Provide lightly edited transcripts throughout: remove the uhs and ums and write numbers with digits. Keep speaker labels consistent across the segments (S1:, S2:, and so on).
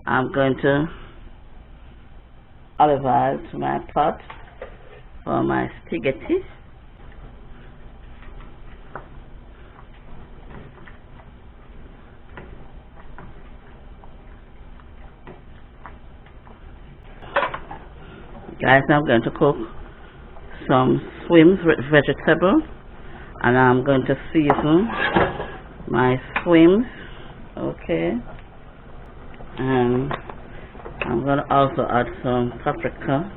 S1: I'm going to olive oil to my pot for my spaghetti. Guys, I'm going to cook some swims with vegetable, and I'm going to season my swims. Okay, and I'm going to also add some paprika,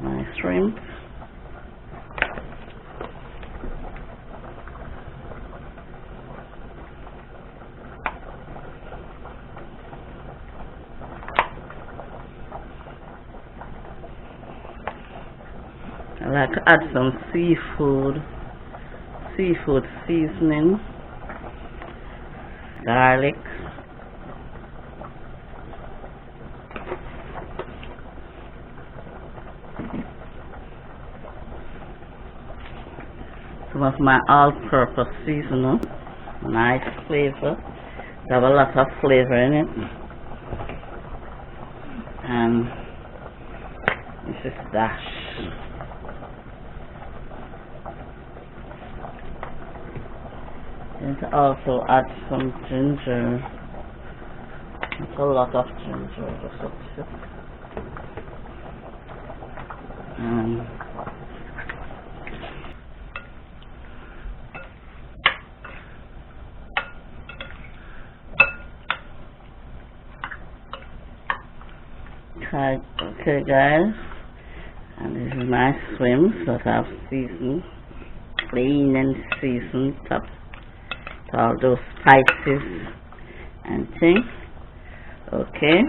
S1: my shrimp, I like to add some seafood seasoning, garlic, some of my all-purpose seasoning, nice flavor. They have a lot of flavor in it, and this is dash. And also add some ginger. It's a lot of ginger, just a bit. Okay guys, and this is my swims that I've seasoned, clean and seasoned up to all those spices and things. Okay,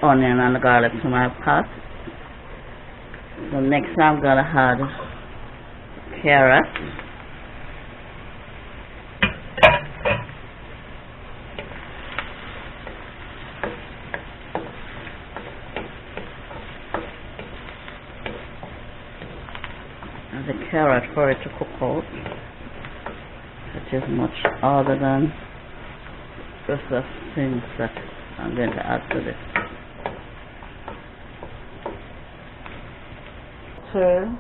S1: onion and garlic to my pot. So next I'm gonna add carrot, and the carrot for it to cook out. It is much other than just the things that I'm going to add to this. Turn.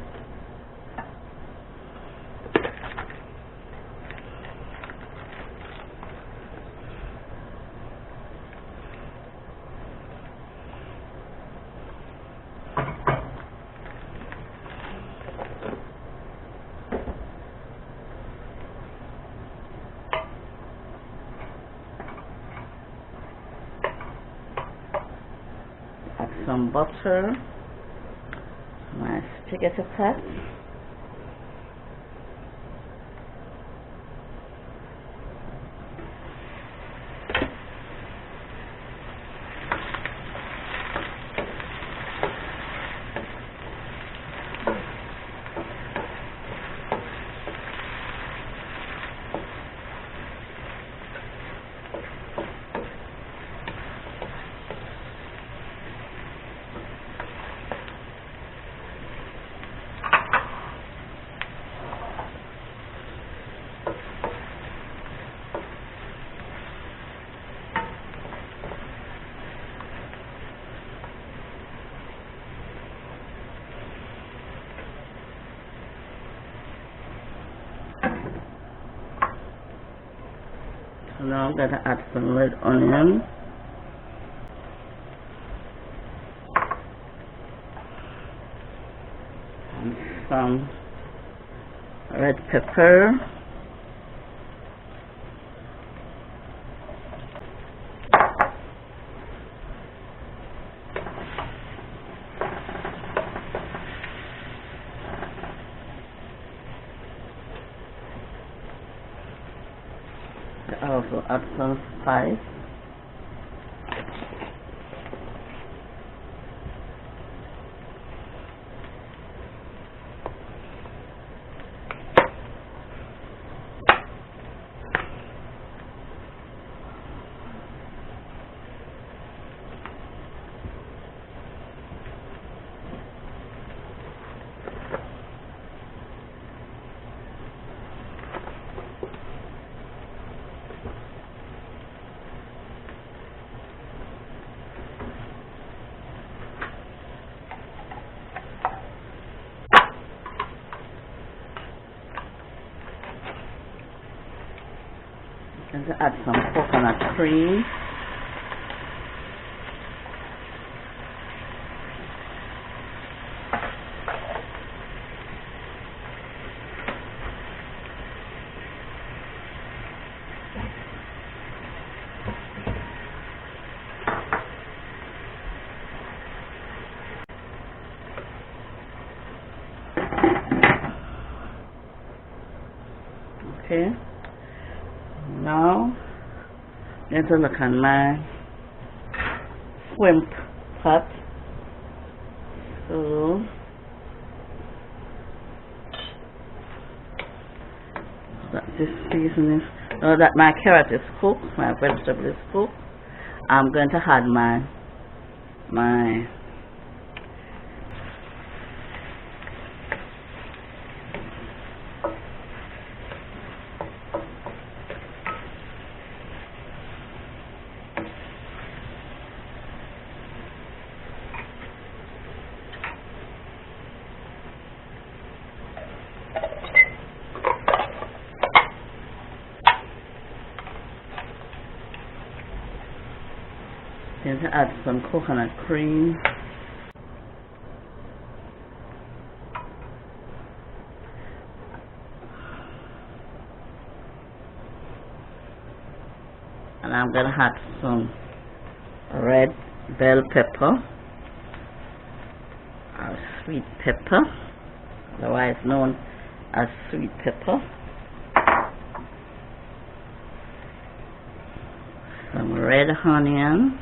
S1: Add some butter, my spaghetti pot, so now I'm going to add some red onion, and some red pepper, I also add some spice, Going to add some coconut cream. Okay, now let's look at my shrimp pot. So that this seasoning, now that my carrot is cooked, my vegetable is cooked, I'm going to add my going to add some coconut cream. And I'm going to add some red bell pepper, or sweet pepper, otherwise known as sweet pepper. Some red onion.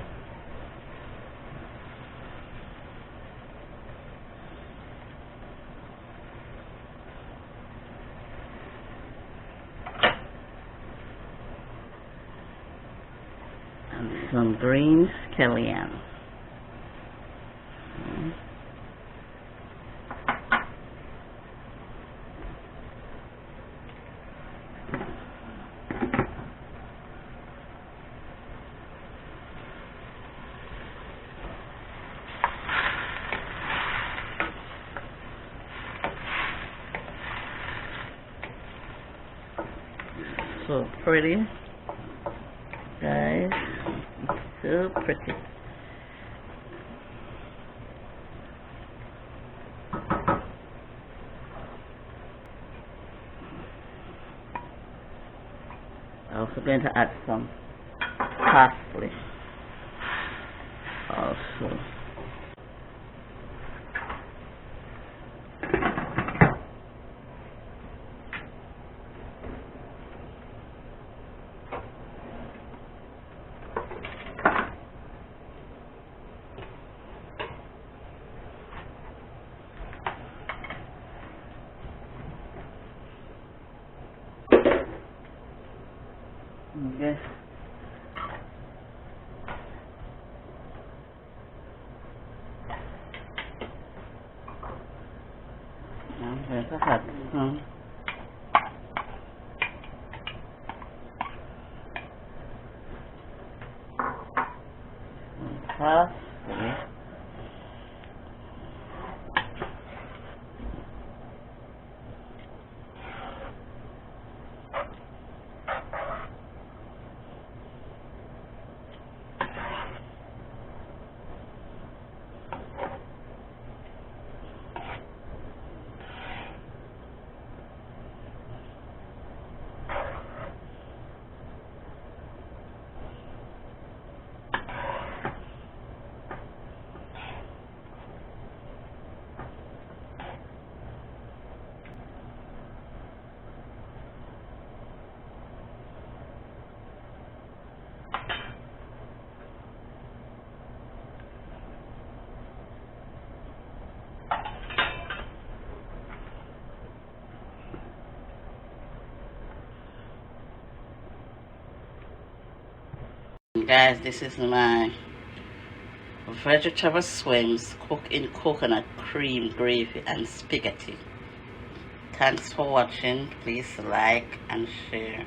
S1: And some green scallion. So pretty, guys, so pretty. I'm also going to add some parsley also. Okay. I'm going to add some parsley. Guys, this is my vegetable swims cooked in coconut cream gravy and spaghetti. Thanks for watching. Please like and share.